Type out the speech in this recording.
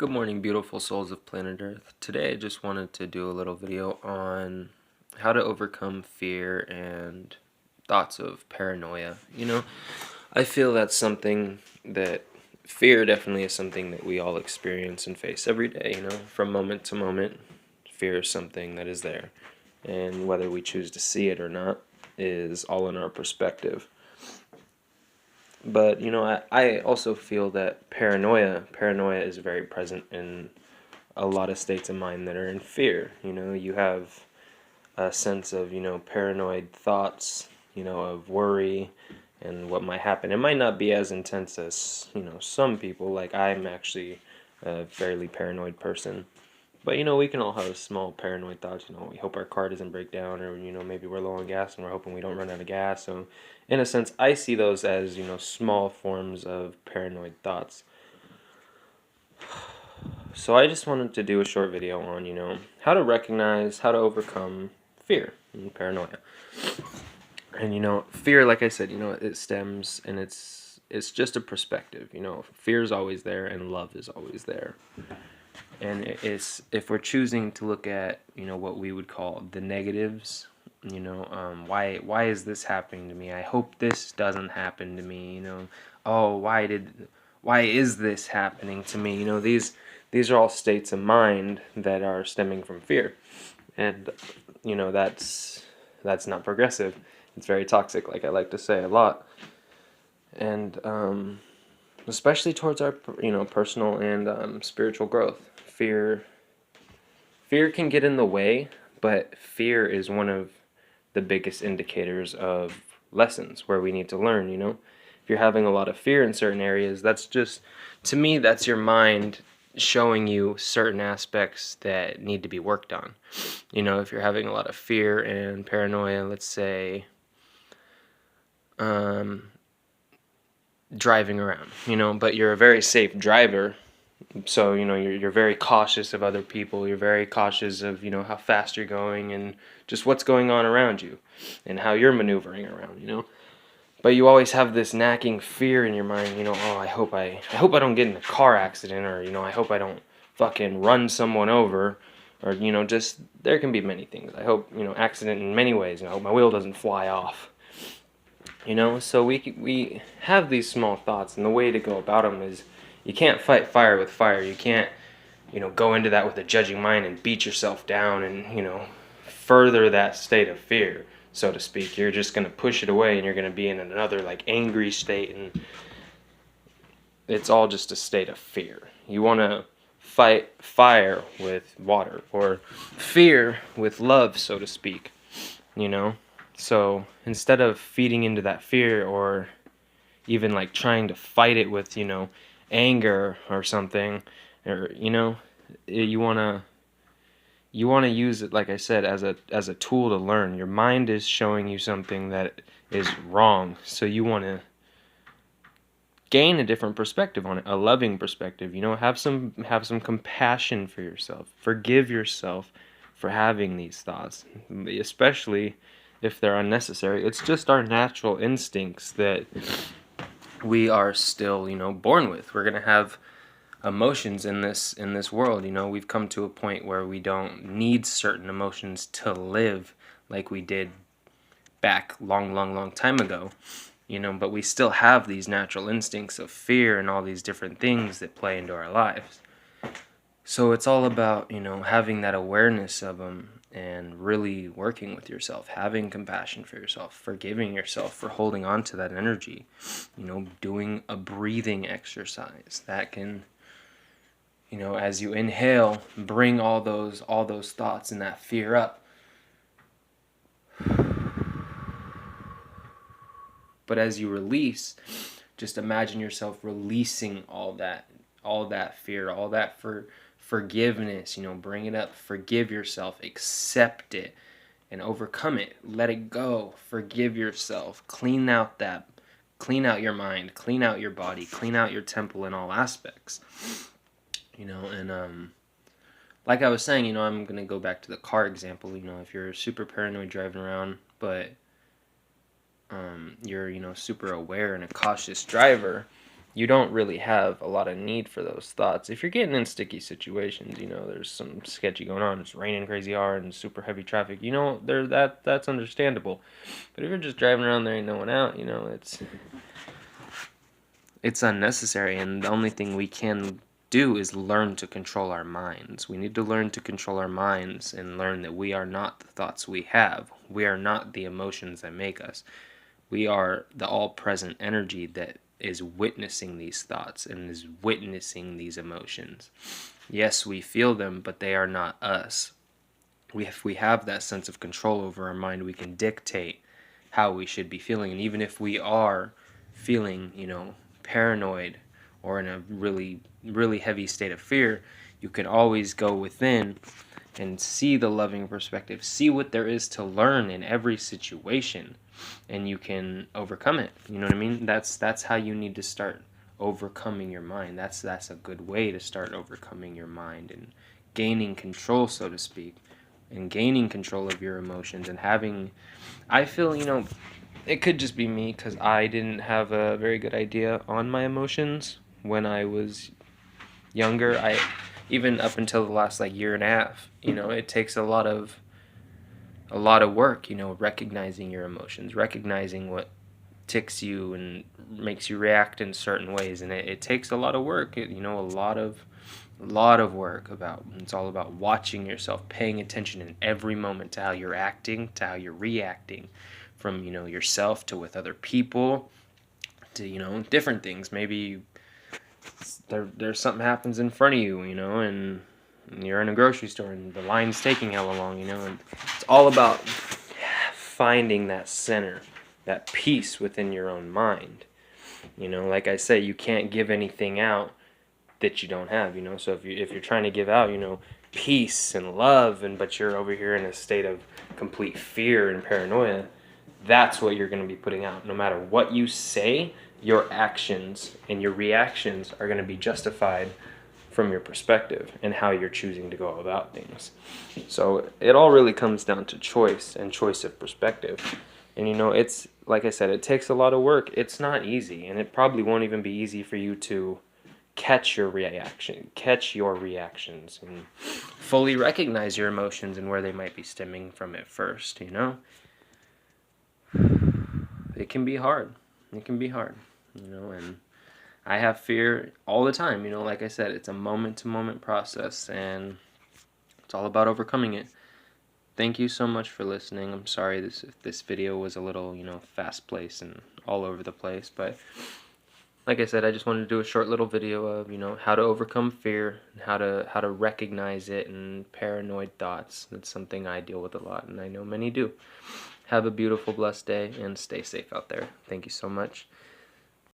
Good morning, beautiful souls of planet Earth. Today I just wanted to do a little video on how to overcome fear and thoughts of paranoia. I feel that's something that fear definitely is something that we all experience and face every day, from moment to moment. Fear is something that is there. And whether we choose to see it or not is all in our perspective. But I also feel that paranoia is very present in a lot of states of mind that are in fear. You have a sense of, paranoid thoughts, of worry and what might happen. It might not be as intense as, some people. Like, I'm actually a fairly paranoid person. But, we can all have small paranoid thoughts. We hope our car doesn't break down, or, maybe we're low on gas and we're hoping we don't run out of gas. So, in a sense, I see those as, small forms of paranoid thoughts. So I just wanted to do a short video on, how to recognize, how to overcome fear and paranoia. And, fear, like I said, it stems and it's just a perspective. Fear is always there and love is always there. And it's, if we're choosing to look at, what we would call the negatives, why is this happening to me? I hope this doesn't happen to me, oh, why is this happening to me? These are all states of mind that are stemming from fear. And, that's not progressive. It's very toxic, like I like to say a lot. And, especially towards our, personal and spiritual growth. Fear can get in the way, but fear is one of the biggest indicators of lessons where we need to learn. If you're having a lot of fear in certain areas, that's just, to me, that's your mind showing you certain aspects that need to be worked on. If you're having a lot of fear and paranoia, let's say, driving around, but you're a very safe driver. So, you're very cautious of other people. You're very cautious of, how fast you're going and just what's going on around you and how you're maneuvering around. But you always have this nagging fear in your mind, oh, I hope I don't get in a car accident, or, I hope I don't fucking run someone over, or, just, there can be many things. I hope, accident in many ways. I hope my wheel doesn't fly off. So we have these small thoughts, and the way to go about them is, you can't fight fire with fire. You can't, go into that with a judging mind and beat yourself down and, further that state of fear, so to speak. You're just going to push it away, and you're going to be in another, like, angry state, and it's all just a state of fear. You want to fight fire with water, or fear with love, so to speak, So instead of feeding into that fear, or even like trying to fight it with, anger or something, or you want to use it, like I said, as a tool to learn. Your mind is showing you something that is wrong, so you want to gain a different perspective on it, a loving perspective. Have some compassion for yourself. Forgive yourself for having these thoughts, especially if they're unnecessary. It's just our natural instincts that we are still, born with. We're gonna have emotions in this world. We've come to a point where we don't need certain emotions to live like we did back long time ago. But we still have these natural instincts of fear and all these different things that play into our lives. So it's all about, having that awareness of them and really working with yourself, having compassion for yourself, forgiving yourself for holding on to that energy, doing a breathing exercise that can, as you inhale, bring all those thoughts and that fear up. But as you release, just imagine yourself releasing all that fear, all that forgiveness, bring it up, forgive yourself, accept it, and overcome it. Let it go. Forgive yourself. Clean out your mind, clean out your body, clean out your temple in all aspects. And like I was saying, I'm gonna go back to the car example. If you're super paranoid driving around, but you're super aware and a cautious driver, you don't really have a lot of need for those thoughts. If you're getting in sticky situations, there's some sketchy going on, it's raining crazy hard and super heavy traffic, that's understandable. But if you're just driving around, there ain't no one out, it's unnecessary, and the only thing we can do is learn to control our minds. We need to learn to control our minds and learn that we are not the thoughts we have. We are not the emotions that make us. We are the all-present energy that is witnessing these thoughts and is witnessing these emotions. Yes, we feel them, but they are not us. If we have that sense of control over our mind, we can dictate how we should be feeling. And even if we are feeling, paranoid or in a really, really heavy state of fear, you can always go within and see the loving perspective, see what there is to learn in every situation, and you can overcome it. You know what I mean? That's how you need to start overcoming your mind. That's a good way to start overcoming your mind and gaining control, so to speak, and gaining control of your emotions and having, I feel, it could just be me because I didn't have a very good idea on my emotions when I was younger. I even up until the last like year and a half, it takes a lot of work, recognizing your emotions, recognizing what ticks you and makes you react in certain ways, and it takes a lot of work. A lot of work. It's all about watching yourself, paying attention in every moment to how you're acting, to how you're reacting, from yourself to with other people, to different things. Maybe there's something happens in front of you, and you're in a grocery store and the line's taking hella long, and it's all about finding that center, that peace within your own mind. Like I say, you can't give anything out that you don't have. So if you're trying to give out, peace and love, but you're over here in a state of complete fear and paranoia, that's what you're going to be putting out. No matter what you say, your actions and your reactions are going to be justified from your perspective and how you're choosing to go about things. So it all really comes down to choice and choice of perspective. And it's like I said, it takes a lot of work. It's not easy, and it probably won't even be easy for you to catch your reactions and fully recognize your emotions and where they might be stemming from at first. It can be hard. And I have fear all the time. Like I said, it's a moment-to-moment process, and it's all about overcoming it. Thank you so much for listening. I'm sorry if this video was a little, fast-paced and all over the place, but like I said, I just wanted to do a short little video of, how to overcome fear and how to recognize it and paranoid thoughts. That's something I deal with a lot, and I know many do. Have a beautiful, blessed day, and stay safe out there. Thank you so much.